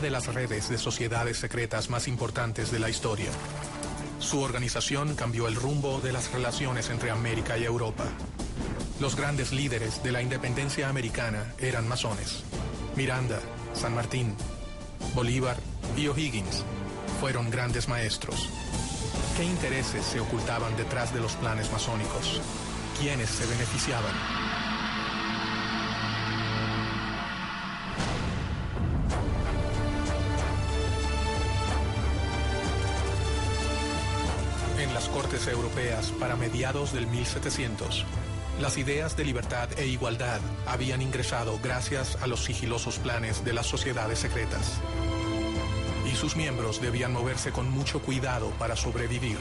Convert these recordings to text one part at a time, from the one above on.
de las redes de sociedades secretas más importantes de la historia. Su organización cambió el rumbo de las relaciones entre América y Europa. Los grandes líderes de la independencia americana eran masones. Miranda, San Martín, Bolívar y O'Higgins fueron grandes maestros. ¿Qué intereses se ocultaban detrás de los planes masónicos? ¿Quiénes se beneficiaban? En las cortes europeas, para mediados del 1700, las ideas de libertad e igualdad habían ingresado gracias a los sigilosos planes de las sociedades secretas. Y sus miembros debían moverse con mucho cuidado para sobrevivir.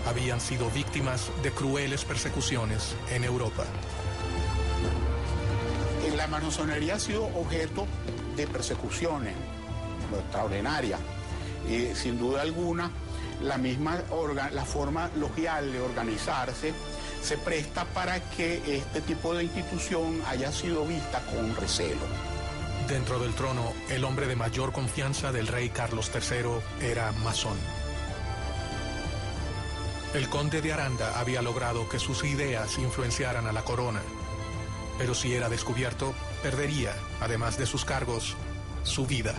Habían sido víctimas de crueles persecuciones en Europa. La masonería ha sido objeto de persecuciones extraordinarias. Y sin duda alguna, la forma logial de organizarse se presta para que este tipo de institución haya sido vista con recelo. Dentro del trono, el hombre de mayor confianza del rey Carlos III era masón. El conde de Aranda había logrado que sus ideas influenciaran a la corona, pero si era descubierto, perdería, además de sus cargos, su vida.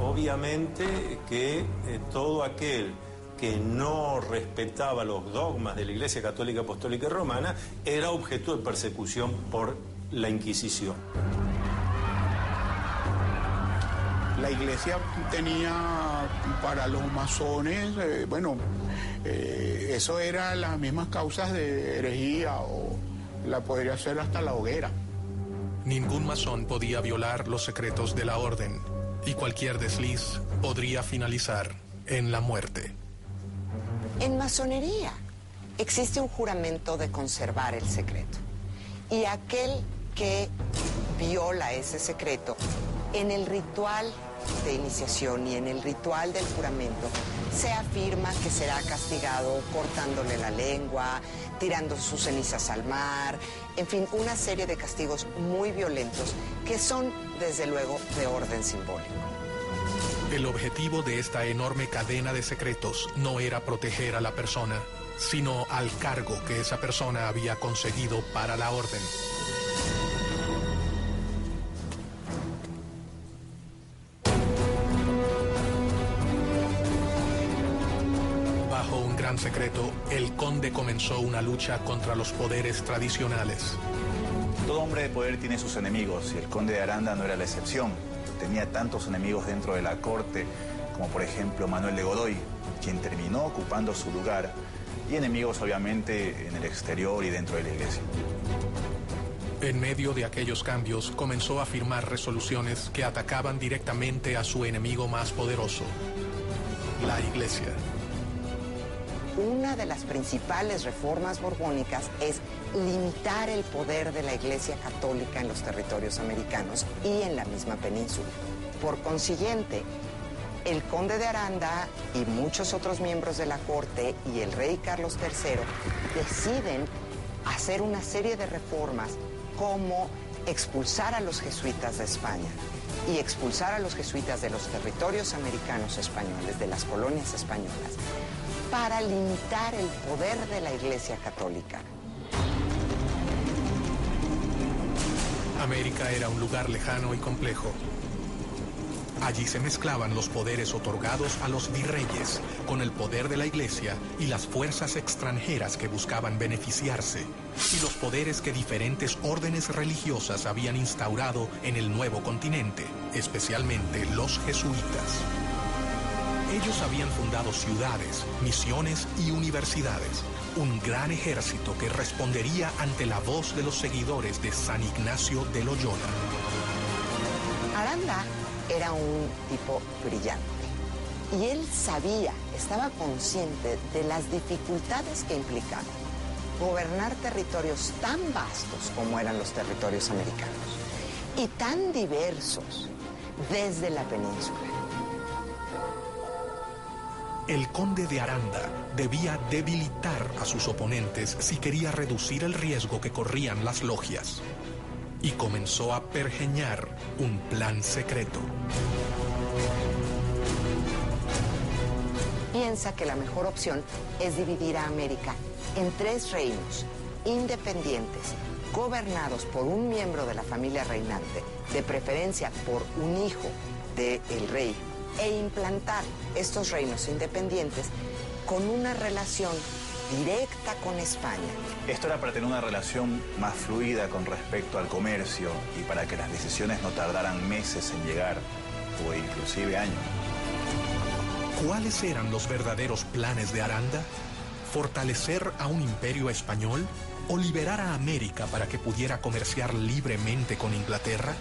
Obviamente que todo aquel que no respetaba los dogmas de la Iglesia Católica Apostólica y Romana era objeto de persecución por la Inquisición. La Iglesia tenía para los masones, eso era las mismas causas de herejía o la podría ser hasta la hoguera. Ningún masón podía violar los secretos de la orden y cualquier desliz podría finalizar en la muerte. En masonería existe un juramento de conservar el secreto. Y aquel que viola ese secreto, en el ritual de iniciación y en el ritual del juramento, se afirma que será castigado cortándole la lengua, tirando sus cenizas al mar, en fin, una serie de castigos muy violentos que son, desde luego, de orden simbólico. El objetivo de esta enorme cadena de secretos no era proteger a la persona, sino al cargo que esa persona había conseguido para la orden. Bajo un gran secreto, el conde comenzó una lucha contra los poderes tradicionales. Todo hombre de poder tiene sus enemigos y el conde de Aranda no era la excepción. Tenía tantos enemigos dentro de la corte, como por ejemplo Manuel de Godoy, quien terminó ocupando su lugar, y enemigos obviamente en el exterior y dentro de la iglesia. En medio de aquellos cambios, comenzó a firmar resoluciones que atacaban directamente a su enemigo más poderoso, la iglesia. Una de las principales reformas borbónicas es limitar el poder de la Iglesia Católica en los territorios americanos y en la misma península. Por consiguiente, el conde de Aranda y muchos otros miembros de la corte y el rey Carlos III deciden hacer una serie de reformas como expulsar a los jesuitas de España y expulsar a los jesuitas de los territorios americanos españoles, de las colonias españolas, para limitar el poder de la Iglesia Católica. América era un lugar lejano y complejo. Allí se mezclaban los poderes otorgados a los virreyes con el poder de la Iglesia y las fuerzas extranjeras que buscaban beneficiarse, y los poderes que diferentes órdenes religiosas habían instaurado en el nuevo continente, especialmente los jesuitas. Ellos habían fundado ciudades, misiones y universidades, un gran ejército que respondería ante la voz de los seguidores de San Ignacio de Loyola. Aranda era un tipo brillante y él sabía, estaba consciente de las dificultades que implicaba gobernar territorios tan vastos como eran los territorios americanos y tan diversos desde la península. El conde de Aranda debía debilitar a sus oponentes si quería reducir el riesgo que corrían las logias. Y comenzó a pergeñar un plan secreto. Piensa que la mejor opción es dividir a América en 3 reinos independientes, gobernados por un miembro de la familia reinante, de preferencia por un hijo del rey, e implantar estos reinos independientes con una relación directa con España. Esto era para tener una relación más fluida con respecto al comercio y para que las decisiones no tardaran meses en llegar, o inclusive años. ¿Cuáles eran los verdaderos planes de Aranda? ¿Fortalecer a un imperio español o liberar a América para que pudiera comerciar libremente con Inglaterra?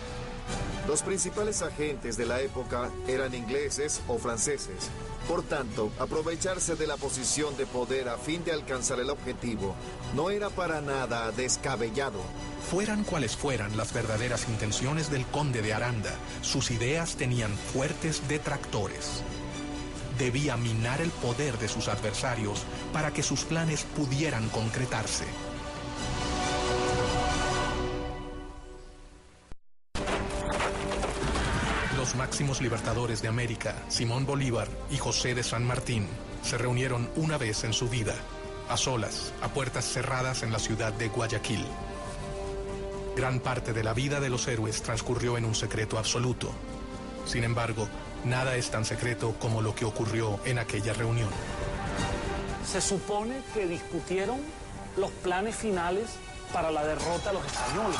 Los principales agentes de la época eran ingleses o franceses. Por tanto, aprovecharse de la posición de poder a fin de alcanzar el objetivo no era para nada descabellado. Fueran cuales fueran las verdaderas intenciones del conde de Aranda, sus ideas tenían fuertes detractores. Debía minar el poder de sus adversarios para que sus planes pudieran concretarse. Los máximos libertadores de América, Simón Bolívar y José de San Martín, se reunieron una vez en su vida, a solas, a puertas cerradas en la ciudad de Guayaquil. Gran parte de la vida de los héroes transcurrió en un secreto absoluto. Sin embargo, nada es tan secreto como lo que ocurrió en aquella reunión. Se supone que discutieron los planes finales para la derrota de los españoles.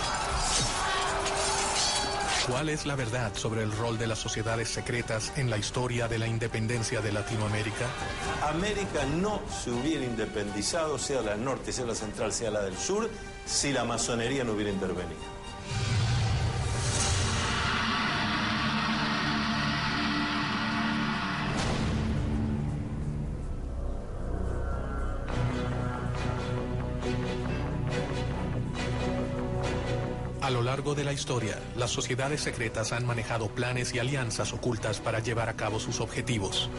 ¿Cuál es la verdad sobre el rol de las sociedades secretas en la historia de la independencia de Latinoamérica? América no se hubiera independizado, sea la del norte, sea la central, sea la del sur, si la masonería no hubiera intervenido. A lo largo de la historia, las sociedades secretas han manejado planes y alianzas ocultas para llevar a cabo sus objetivos.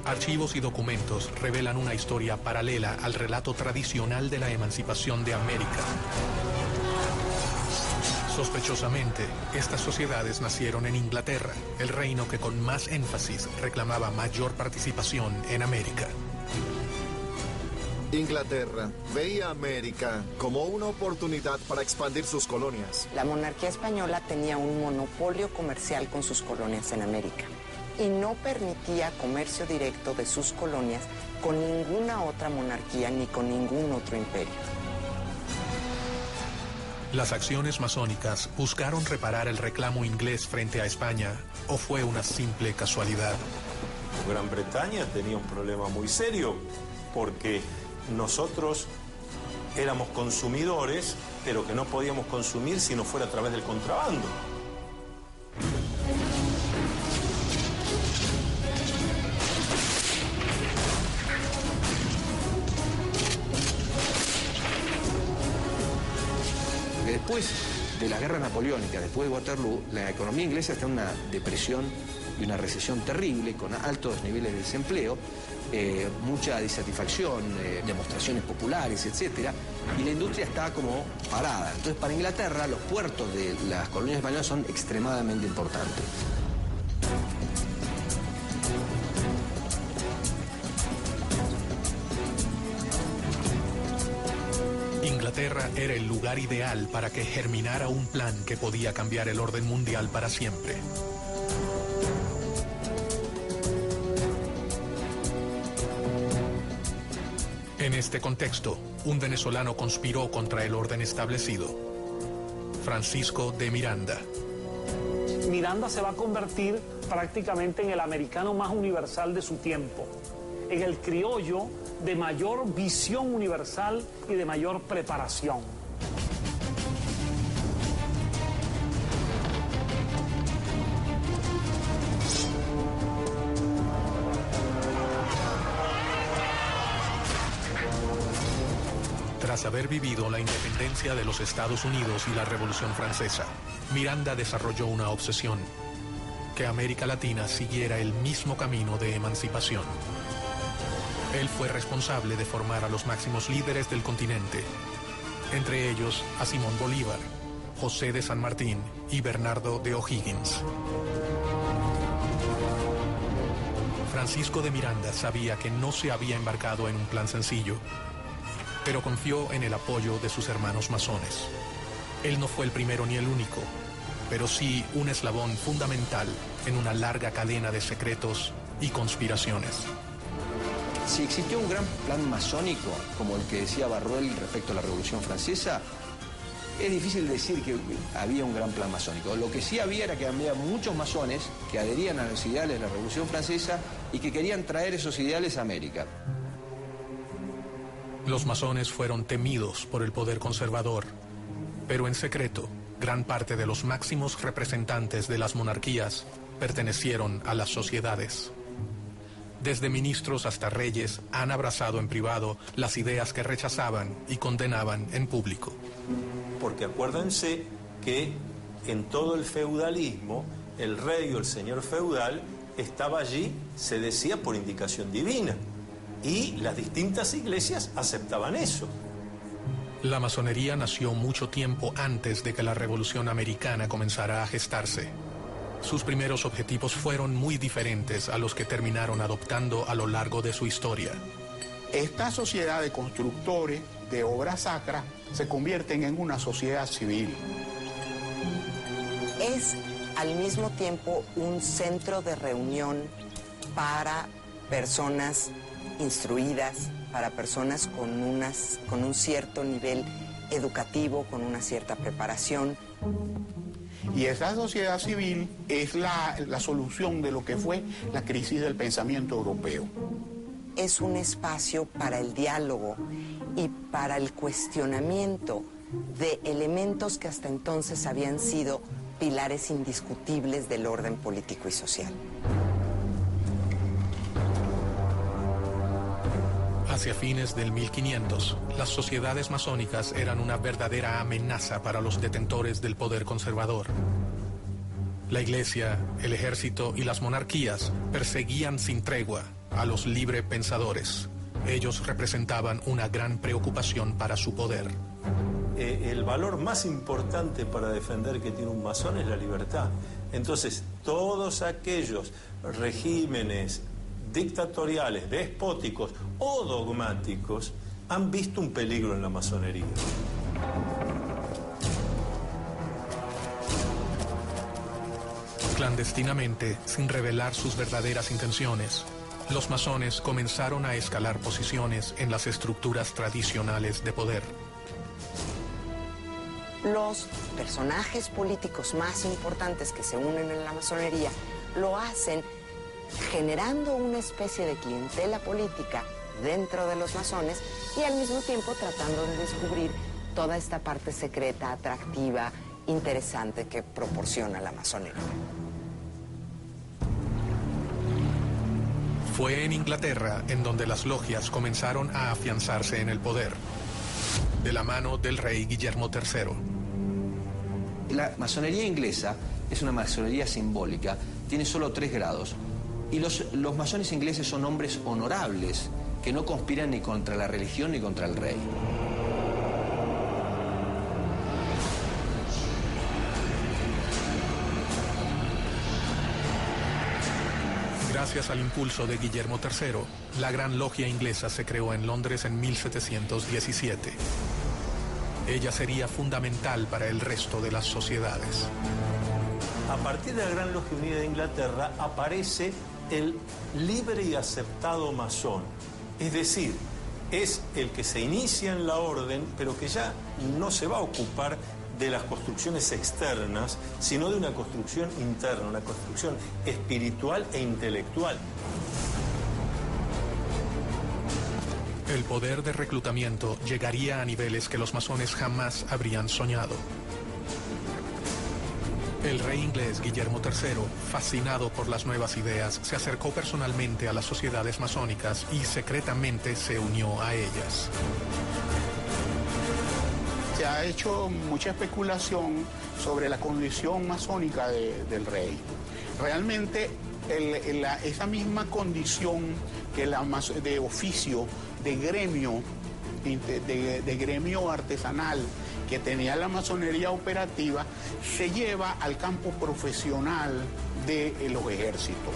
Archivos y documentos revelan una historia paralela al relato tradicional de la emancipación de América. Sospechosamente, estas sociedades nacieron en Inglaterra, el reino que con más énfasis reclamaba mayor participación en América. Inglaterra veía a América como una oportunidad para expandir sus colonias. La monarquía española tenía un monopolio comercial con sus colonias en América y no permitía comercio directo de sus colonias con ninguna otra monarquía ni con ningún otro imperio. ¿Las acciones masónicas buscaron reparar el reclamo inglés frente a España o fue una simple casualidad? Gran Bretaña tenía un problema muy serio porque nosotros éramos consumidores, pero que no podíamos consumir si no fuera a través del contrabando. Después de la guerra napoleónica, después de Waterloo, la economía inglesa está en una depresión y una recesión terrible, con altos niveles de desempleo, mucha disatisfacción, demostraciones populares, etc. Y la industria está como parada. Entonces, para Inglaterra, los puertos de las colonias españolas son extremadamente importantes. Inglaterra era el lugar ideal para que germinara un plan que podía cambiar el orden mundial para siempre. En este contexto, un venezolano conspiró contra el orden establecido. Francisco de Miranda. Miranda se va a convertir prácticamente en el americano más universal de su tiempo, en el criollo de mayor visión universal y de mayor preparación. Tras haber vivido la independencia de los Estados Unidos y la Revolución Francesa, Miranda desarrolló una obsesión: que América Latina siguiera el mismo camino de emancipación. Él fue responsable de formar a los máximos líderes del continente, entre ellos a Simón Bolívar, José de San Martín y Bernardo de O'Higgins. Francisco de Miranda sabía que no se había embarcado en un plan sencillo, pero confió en el apoyo de sus hermanos masones. Él no fue el primero ni el único, pero sí un eslabón fundamental en una larga cadena de secretos y conspiraciones. Si existió un gran plan masónico, como el que decía Barruel respecto a la Revolución Francesa, es difícil decir que había un gran plan masónico. Lo que sí había era que había muchos masones que adherían a los ideales de la Revolución Francesa y que querían traer esos ideales a América. Los masones fueron temidos por el poder conservador, pero en secreto, gran parte de los máximos representantes de las monarquías pertenecieron a las sociedades. Desde ministros hasta reyes han abrazado en privado las ideas que rechazaban y condenaban en público. Porque acuérdense que en todo el feudalismo, el rey o el señor feudal estaba allí, se decía, por indicación divina. Y las distintas iglesias aceptaban eso. La masonería nació mucho tiempo antes de que la Revolución Americana comenzara a gestarse. Sus primeros objetivos fueron muy diferentes a los que terminaron adoptando a lo largo de su historia. Esta sociedad de constructores de obras sacras se convierten en una sociedad civil. Es al mismo tiempo un centro de reunión para personas instruidas, para personas con un cierto nivel educativo, con una cierta preparación. Y esa sociedad civil es la solución de lo que fue la crisis del pensamiento europeo. Es un espacio para el diálogo y para el cuestionamiento de elementos que hasta entonces habían sido pilares indiscutibles del orden político y social. Hacia fines del 1500, las sociedades masónicas eran una verdadera amenaza para los detentores del poder conservador. La iglesia, el ejército y las monarquías perseguían sin tregua a los librepensadores. Ellos representaban una gran preocupación para su poder. El valor más importante para defender que tiene un masón es la libertad. Entonces, todos aquellos regímenes dictatoriales, despóticos o dogmáticos han visto un peligro en la masonería. Clandestinamente, sin revelar sus verdaderas intenciones, los masones comenzaron a escalar posiciones en las estructuras tradicionales de poder. Los personajes políticos más importantes que se unen en la masonería lo hacen generando una especie de clientela política dentro de los masones y al mismo tiempo tratando de descubrir toda esta parte secreta, atractiva, interesante que proporciona la masonería. Fue en Inglaterra en donde las logias comenzaron a afianzarse en el poder, de la mano del rey Guillermo III. La masonería inglesa es una masonería simbólica, tiene solo 3 grados. Y los masones ingleses son hombres honorables, que no conspiran ni contra la religión ni contra el rey. Gracias al impulso de Guillermo III, la Gran Logia Inglesa se creó en Londres en 1717. Ella sería fundamental para el resto de las sociedades. A partir de la Gran Logia Unida de Inglaterra aparece el libre y aceptado masón. Es decir, es el que se inicia en la orden, pero que ya no se va a ocupar de las construcciones externas, sino de una construcción interna, una construcción espiritual e intelectual. El poder de reclutamiento llegaría a niveles que los masones jamás habrían soñado. El rey inglés Guillermo III, fascinado por las nuevas ideas, se acercó personalmente a las sociedades masónicas y secretamente se unió a ellas. Se ha hecho mucha especulación sobre la condición masónica del rey. Realmente esa misma condición que de oficio, de gremio artesanal que tenía la masonería operativa, se lleva al campo profesional de los ejércitos.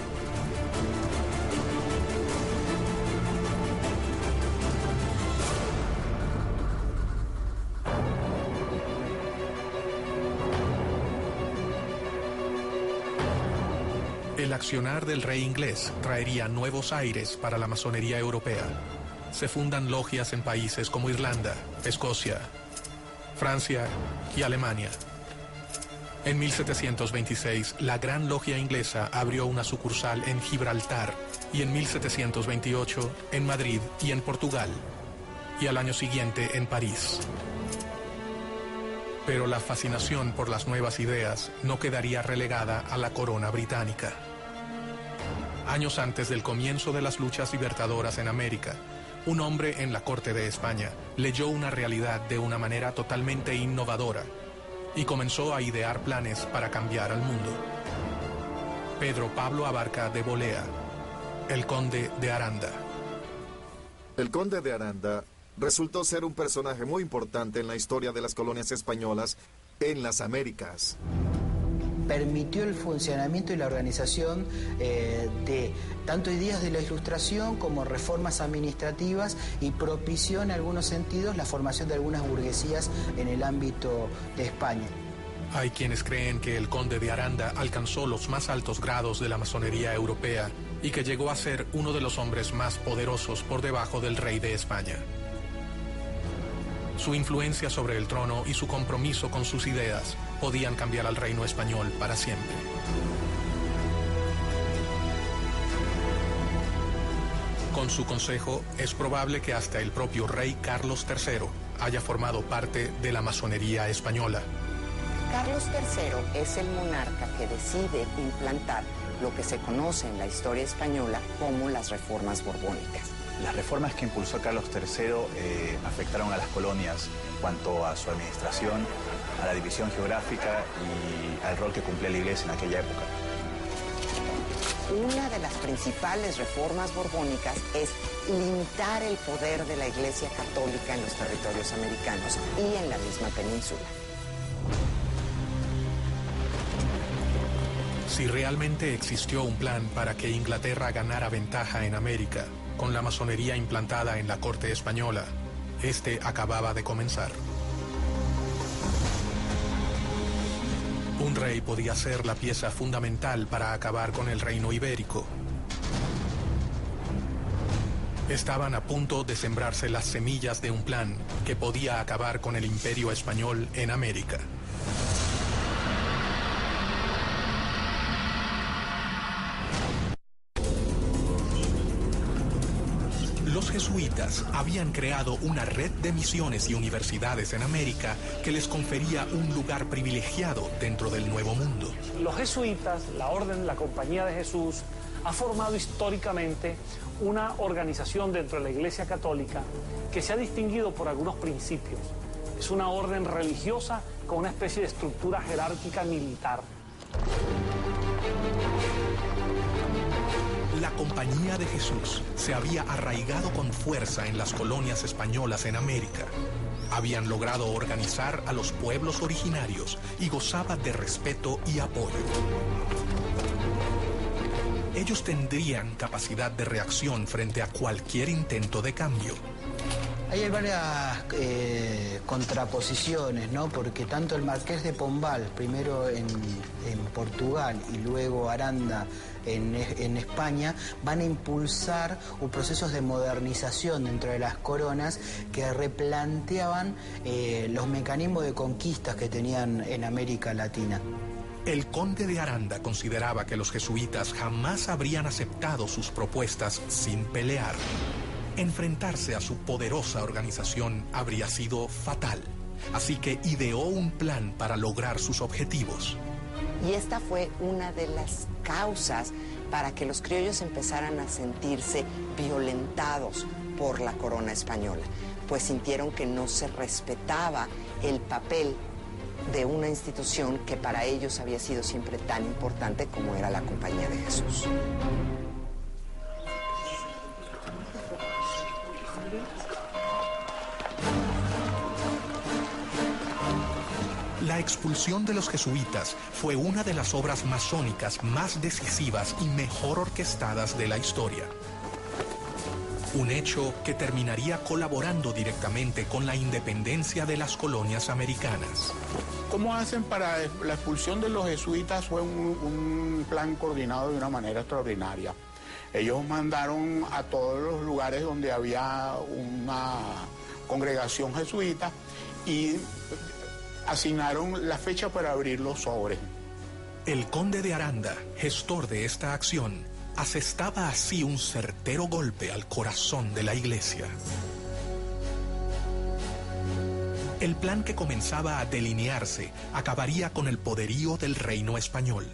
El accionar del rey inglés traería nuevos aires para la masonería europea. Se fundan logias en países como Irlanda, Escocia, Francia y Alemania. En 1726, la Gran Logia Inglesa abrió una sucursal en Gibraltar y en 1728 en Madrid y en Portugal, y al año siguiente en París. Pero la fascinación por las nuevas ideas no quedaría relegada a la corona británica. Años antes del comienzo de las luchas libertadoras en América, un hombre en la corte de España leyó una realidad de una manera totalmente innovadora y comenzó a idear planes para cambiar al mundo. Pedro Pablo Abarca de Bolea, el conde de Aranda. El conde de Aranda resultó ser un personaje muy importante en la historia de las colonias españolas en las Américas. Permitió el funcionamiento y la organización de tanto ideas de la Ilustración como reformas administrativas y propició en algunos sentidos la formación de algunas burguesías en el ámbito de España. Hay quienes creen que el conde de Aranda alcanzó los más altos grados de la masonería europea y que llegó a ser uno de los hombres más poderosos por debajo del rey de España. Su influencia sobre el trono y su compromiso con sus ideas podían cambiar al reino español para siempre. Con su consejo, es probable que hasta el propio rey Carlos III haya formado parte de la masonería española. Carlos III es el monarca que decide implantar lo que se conoce en la historia española como las reformas borbónicas. Las reformas que impulsó Carlos III afectaron a las colonias en cuanto a su administración, a la división geográfica y al rol que cumplía la Iglesia en aquella época. Una de las principales reformas borbónicas es limitar el poder de la Iglesia Católica en los territorios americanos y en la misma península. Si realmente existió un plan para que Inglaterra ganara ventaja en América, con la masonería implantada en la corte española, este acababa de comenzar. Un rey podía ser la pieza fundamental para acabar con el reino ibérico. Estaban a punto de sembrarse las semillas de un plan que podía acabar con el imperio español en América. Los jesuitas habían creado una red de misiones y universidades en América que les confería un lugar privilegiado dentro del Nuevo Mundo. Los jesuitas, la Orden, la Compañía de Jesús, ha formado históricamente una organización dentro de la Iglesia Católica que se ha distinguido por algunos principios. Es una orden religiosa con una especie de estructura jerárquica militar. La Compañía de Jesús se había arraigado con fuerza en las colonias españolas en América. Habían logrado organizar a los pueblos originarios y gozaba de respeto y apoyo. Ellos tendrían capacidad de reacción frente a cualquier intento de cambio. Hay varias contraposiciones, ¿no? Porque tanto el Marqués de Pombal, primero en Portugal y luego Aranda en España, van a impulsar procesos de modernización dentro de las coronas que replanteaban los mecanismos de conquistas que tenían en América Latina. El conde de Aranda consideraba que los jesuitas jamás habrían aceptado sus propuestas sin pelear. Enfrentarse a su poderosa organización habría sido fatal, así que ideó un plan para lograr sus objetivos. Y esta fue una de las causas para que los criollos empezaran a sentirse violentados por la corona española, pues sintieron que no se respetaba el papel de una institución que para ellos había sido siempre tan importante como era la Compañía de Jesús. La expulsión de los jesuitas fue una de las obras masónicas más decisivas y mejor orquestadas de la historia. Un hecho que terminaría colaborando directamente con la independencia de las colonias americanas. ¿Cómo hacen para la expulsión de los jesuitas? Fue un plan coordinado de una manera extraordinaria. Ellos mandaron a todos los lugares donde había una congregación jesuita y asignaron la fecha para abrir los sobres. El conde de Aranda, gestor de esta acción, asestaba así un certero golpe al corazón de la iglesia. El plan que comenzaba a delinearse acabaría con el poderío del reino español.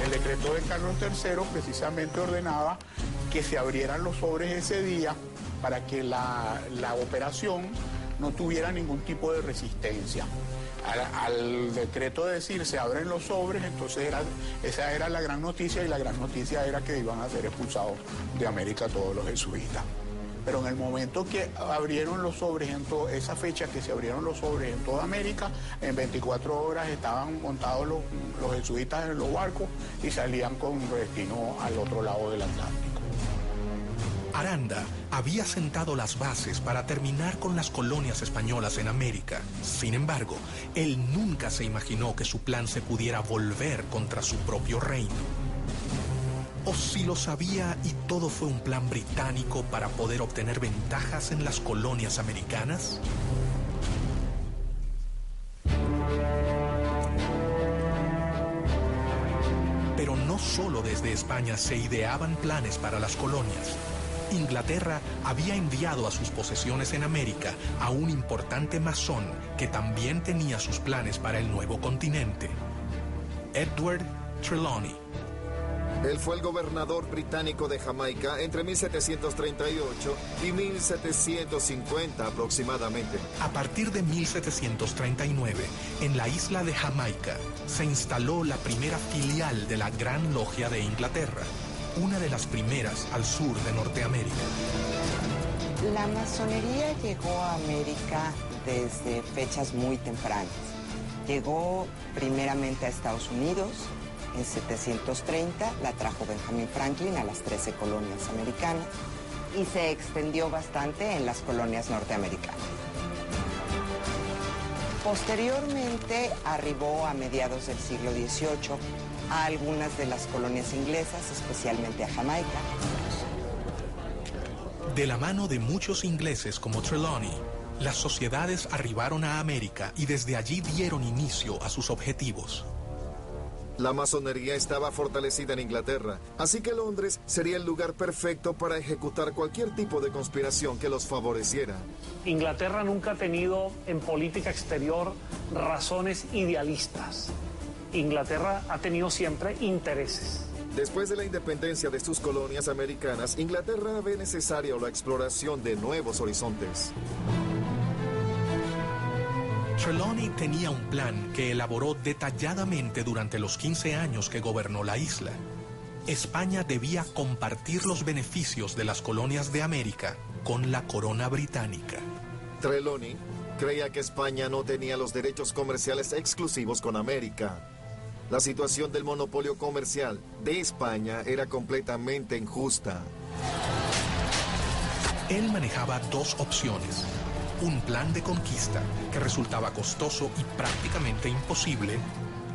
El decreto de Carlos III precisamente ordenaba que se abrieran los sobres ese día para que la operación no tuviera ningún tipo de resistencia. Al decreto de decir se abren los sobres, entonces esa era la gran noticia, y la gran noticia era que iban a ser expulsados de América todos los jesuitas. Pero en el momento que abrieron los sobres, esa fecha que se abrieron los sobres en toda América, en 24 horas estaban montados los jesuitas en los barcos y salían con destino al otro lado del Atlántico. Aranda había sentado las bases para terminar con las colonias españolas en América. Sin embargo, él nunca se imaginó que su plan se pudiera volver contra su propio reino. O si lo sabía y todo fue un plan británico para poder obtener ventajas en las colonias americanas. Pero no solo desde España se ideaban planes para las colonias. Inglaterra había enviado a sus posesiones en América a un importante masón que también tenía sus planes para el nuevo continente, Edward Trelawney. Él fue el gobernador británico de Jamaica entre 1738 y 1750 aproximadamente. A partir de 1739, en la isla de Jamaica, se instaló la primera filial de la Gran Logia de Inglaterra, una de las primeras al sur de Norteamérica. La masonería llegó a América desde fechas muy tempranas. Llegó primeramente a Estados Unidos. En 730 la trajo Benjamin Franklin a las 13 colonias americanas y se extendió bastante en las colonias norteamericanas. Posteriormente arribó a mediados del siglo XVIII a algunas de las colonias inglesas, especialmente a Jamaica. De la mano de muchos ingleses como Trelawney, las sociedades arribaron a América y desde allí dieron inicio a sus objetivos. La masonería estaba fortalecida en Inglaterra, así que Londres sería el lugar perfecto para ejecutar cualquier tipo de conspiración que los favoreciera. Inglaterra nunca ha tenido en política exterior razones idealistas. Inglaterra ha tenido siempre intereses. Después de la independencia de sus colonias americanas, Inglaterra ve necesaria la exploración de nuevos horizontes. Trelawney tenía un plan que elaboró detalladamente durante los 15 años que gobernó la isla. España debía compartir los beneficios de las colonias de América con la corona británica. Trelawney creía que España no tenía los derechos comerciales exclusivos con América. La situación del monopolio comercial de España era completamente injusta. Él manejaba dos opciones. Un plan de conquista que resultaba costoso y prácticamente imposible,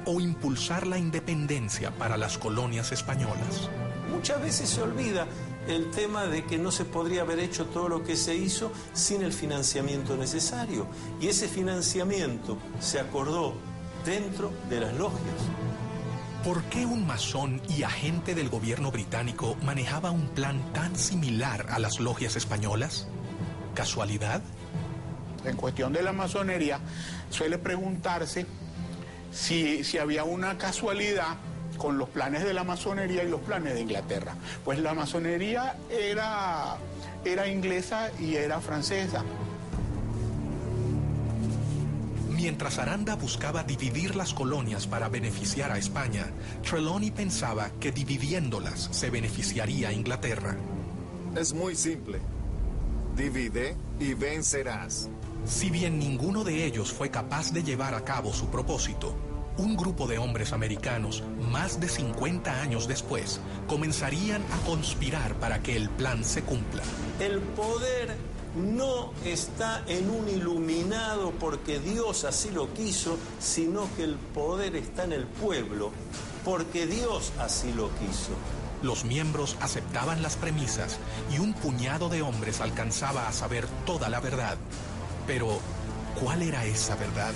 o impulsar la independencia para las colonias españolas. Muchas veces se olvida el tema de que no se podría haber hecho todo lo que se hizo sin el financiamiento necesario. Y ese financiamiento se acordó dentro de las logias. ¿Por qué un masón y agente del gobierno británico manejaba un plan tan similar a las logias españolas? ¿Casualidad? En cuestión de la masonería, suele preguntarse si había una casualidad con los planes de la masonería y los planes de Inglaterra. Pues la masonería era inglesa y era francesa. Mientras Aranda buscaba dividir las colonias para beneficiar a España, Trelawney pensaba que dividiéndolas se beneficiaría a Inglaterra. Es muy simple. Divide y vencerás. Si bien ninguno de ellos fue capaz de llevar a cabo su propósito, un grupo de hombres americanos, más de 50 años después, comenzarían a conspirar para que el plan se cumpla. El poder no está en un iluminado porque Dios así lo quiso, sino que el poder está en el pueblo porque Dios así lo quiso. Los miembros aceptaban las premisas y un puñado de hombres alcanzaba a saber toda la verdad. Pero, ¿cuál era esa verdad?